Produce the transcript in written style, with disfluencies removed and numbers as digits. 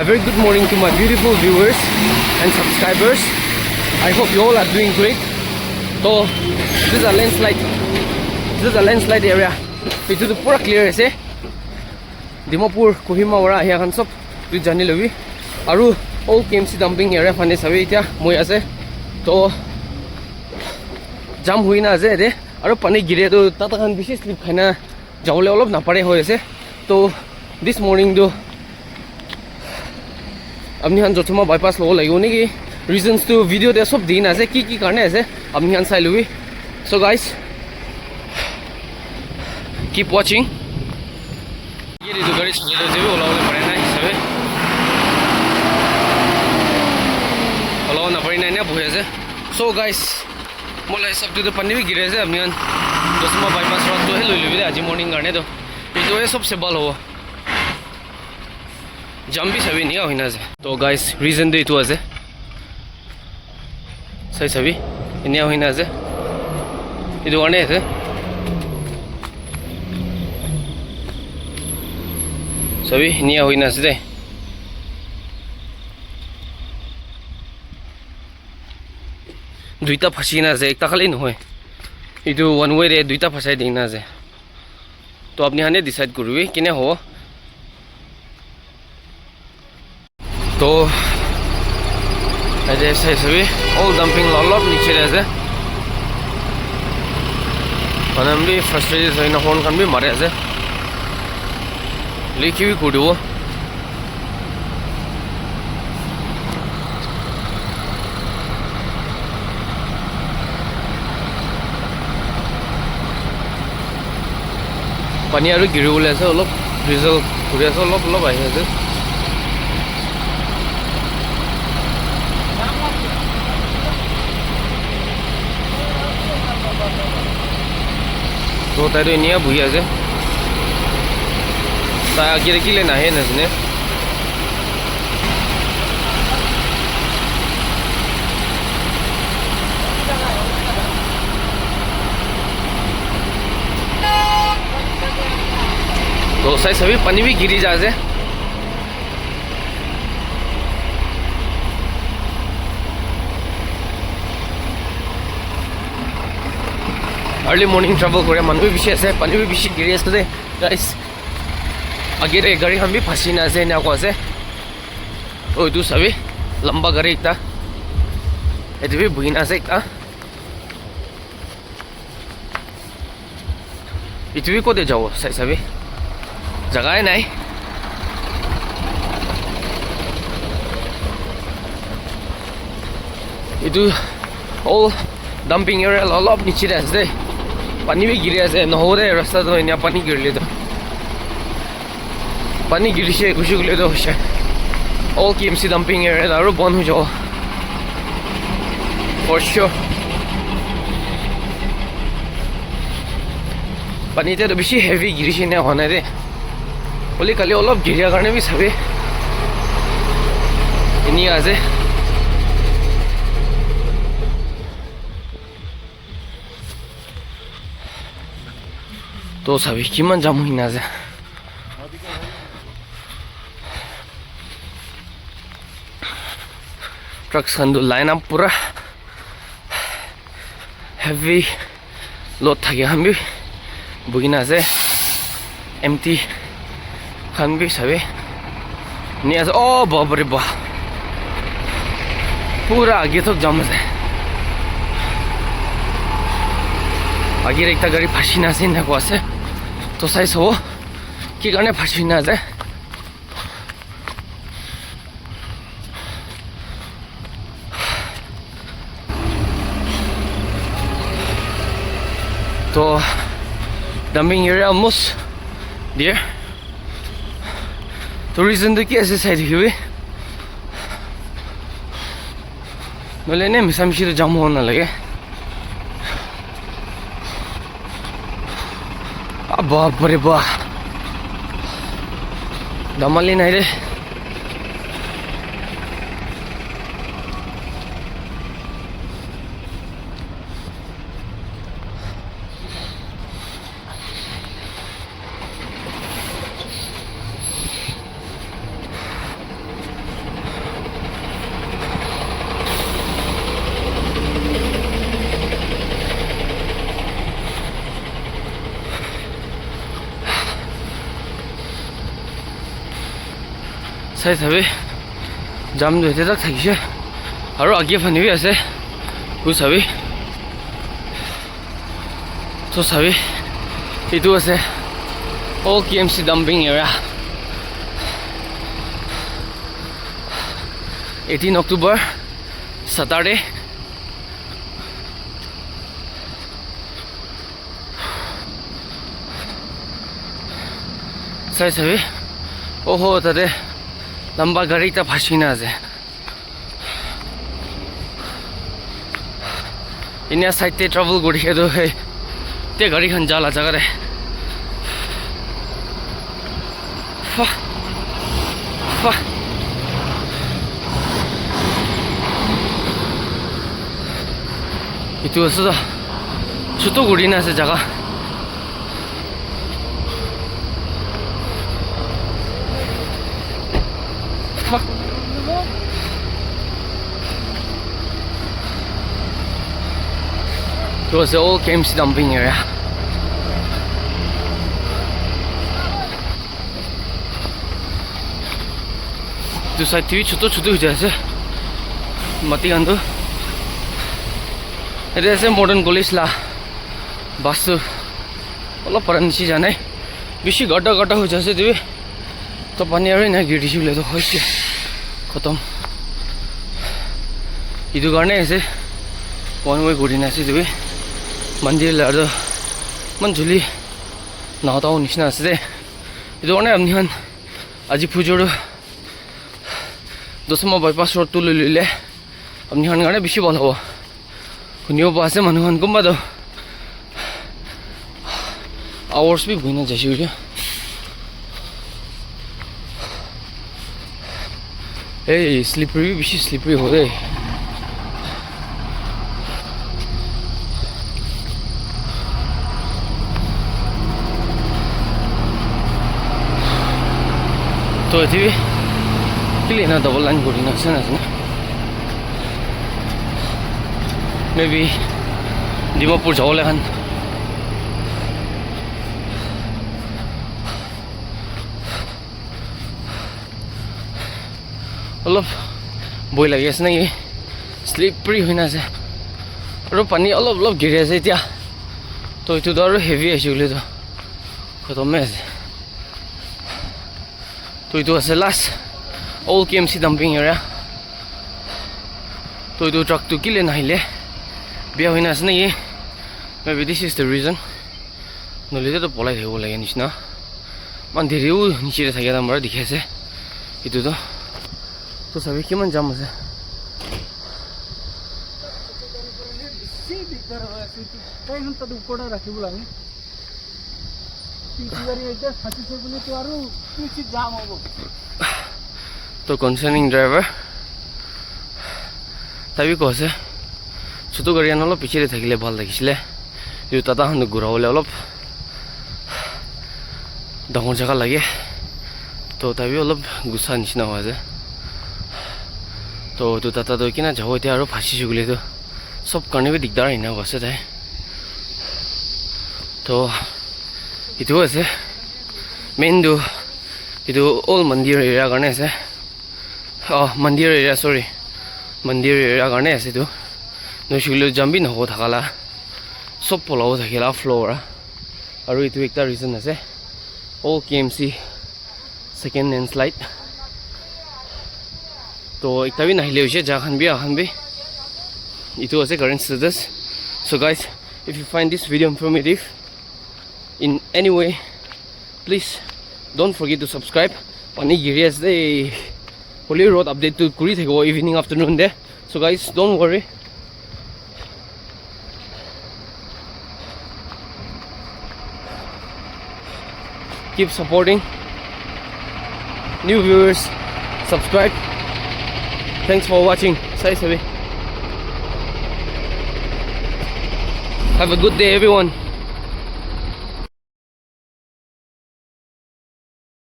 A very good morning to my beautiful viewers and subscribers. I hope you all are doing great. So this is a landslide. This is a landslide area. It is pura clear ase. Dimapur, Kohima wara here kan sob tu jani lobi. Aru all KMC dumping area fane sabe itia moi ase. To jam hui na ase de. Aru pani gire to tata kan bishi slip khaina jawle olop na pare hoy ase. To this morning do अपनी हान जोथमा bypass लो लागियो नि कि reasons तो video दे सब दिन आसे की करने ऐसे अपनी हान साइ लुई सो गाइस कीप वाचिंग ये रे गाड़ी चले तो जेबे ओलाउने परे ना हिसाबे ओलाउन परे ना ने भुए से सो गाइस मोला सब तो पन्नी भी गिरे से अपनी हान जोथमा बाईपास रोड तो है लुई लुई आज मॉर्निंग करने तो ये सबसे बल हो जम भी सभी नहीं होना है तो गाइस रीजन दे तो है सही सभी नहीं होना है ये तो आने है सभी नहीं होना है दुईटा फंसी ना एक खाली नहीं ये तो वन वे रे दुईटा फंसाई देना है तो अपनी हाने डिसाइड करूँ कि नहीं हो तो ऐसे सभी ऑल डंपिंग लॉलॉप नीचे रहते हम भी फ्रस्ट्रेटेड है ना फोन kan भी मारे ऐसे लिखी भी कुछ वो पानी आरु गिरी बोले ऐसे लोग रिजल पूरे ऐसे लोग आए हैं तो तारो इनिया भुइया जे ता आगे किले ना है नसने तो सही सभी पानी भी गिरी जा जे अर्ली मॉर्निंग ट्रैवल करे मन भी विशेष है पानी भी विशेष गिरी है गाइस आगे रे गाड़ी हम भी फंसी ना से ना को से ओ तू सभी लंबा गाड़ी इतना ये भी बुइना से इतना इतवी को दे जाओ सही सभी जगह है नहीं ये तो all dumping area लॉलॉप नीचे रहते पानी भी गिरे ऐसे न हो रहे रास्ता तो यहाँ पानी गिर ले तो पानी गिरी से कुछ ले तो ऑल KMC डंपिंग एरिया दारू बंद हो जाओ फॉर श्योर पानी तो बेसी हेवी गिरी से नहीं होना रे बोले कल अलग गिरिया करने भी सभी इन्हीं आज तो सभी किमान जाम हुई ना जे ट्रक्स खंडू लाइन अप पूरा हेवी लोड था हम भी बुगिना से एम्प्टी खान भी सभी नहीं आज ओ बाप रे बाप पूरा आगे तक जाम है आगे एक गाड़ी फंसी ना से ना को आसे तो साइज हो कि करने फंसी ना जाए तो डंपिंग एरिया ऑलमोस्ट देयर तो रीजन तो क्या ऐसे साइड हुई नले ने मिसामिशी तो जाम होना लगे बाप रे बाप दमाली नहीं रे চাই চাবি জামটো এতিয়া তাক থাকিছে আৰু আগে ফানিবি আছে তোৰ চাবি তো চাবি এইটো আছে all KMC dumping area 18 October Saturday চাই চাবি ওহো তাতে লম্বা গাড়ী এটা ফাঁচি না আছে এনে সাইডে ট্রাভেল কৰি খেতো সেই তে গাড়ীখন জালা জাগাৰে itu sudah ছোটো কৰি না আছে জাগা It was the old KMC dumping area. This side TV छोटो छोटो जैसे मती गंदो ये ऐसे मॉडर्न कॉलेज ला बस অলপ पर नीचे जाने बेसी गड्ढा गड्ढा हो जैसे TV तो पानी आ रही ना गिरी शिवले तो होइसे खत्म इधर करने ऐसे वन वे गुड़ी ना से TV mandir larda manjuli naataw nishna ase idu one amni han aji pujoro dosma bypass road tu lile amni han gane bishi bol hobo kunio paase manu han kumba do hours bi buina jaisi ure hey slippery bishi slippery hore तो TV kili na double line gori na sana sana maybe Dimapur jawle khan olop boy lagi ase na ye slippery hoina ase aru pani olop giri ase etia to itu do aru heavy ase ule to khatam ase तो इतो আছে last all KMC dumping area तो इतो truck to kile nahile biya hoina asne ye maybe this is the reason nolite to polai thego lage nishna man dheriu niche re thakya amra dikhe ase itu to sabi kiman jam ase तो concerning driver तभी कहसे छोटो गाड़ी आन अलप पिछे থাকিলে ভাল লাগিছিলে এই টাটা হন ঘুরাবলে অলপ ডাঙৰ জায়গা লাগে তো তবি অলপ গুছা নিচিনা হয় যে তো তো টাটা তো কিনা যাও এতিয়া আৰু ফাঁচি গুলে তো সব কাৰণে দিগদাৰ ইনা আছে তাই তো itu আছে main do itu all mandir area garne ase mandir area sorry mandir area garne ase tu no shule jambi na ho thakala sob polao thakela floor aru itu ekta reason ase all KMC second hand slide to ekta bi nahile hoise ja khan bi itu ase current status so guys if you find this video informative in any way please don't forget to subscribe pani girias de holy road update to kuri thego evening afternoon de so guys don't worry keep supporting new viewers subscribe thanks for watching sai sabi have a good day everyone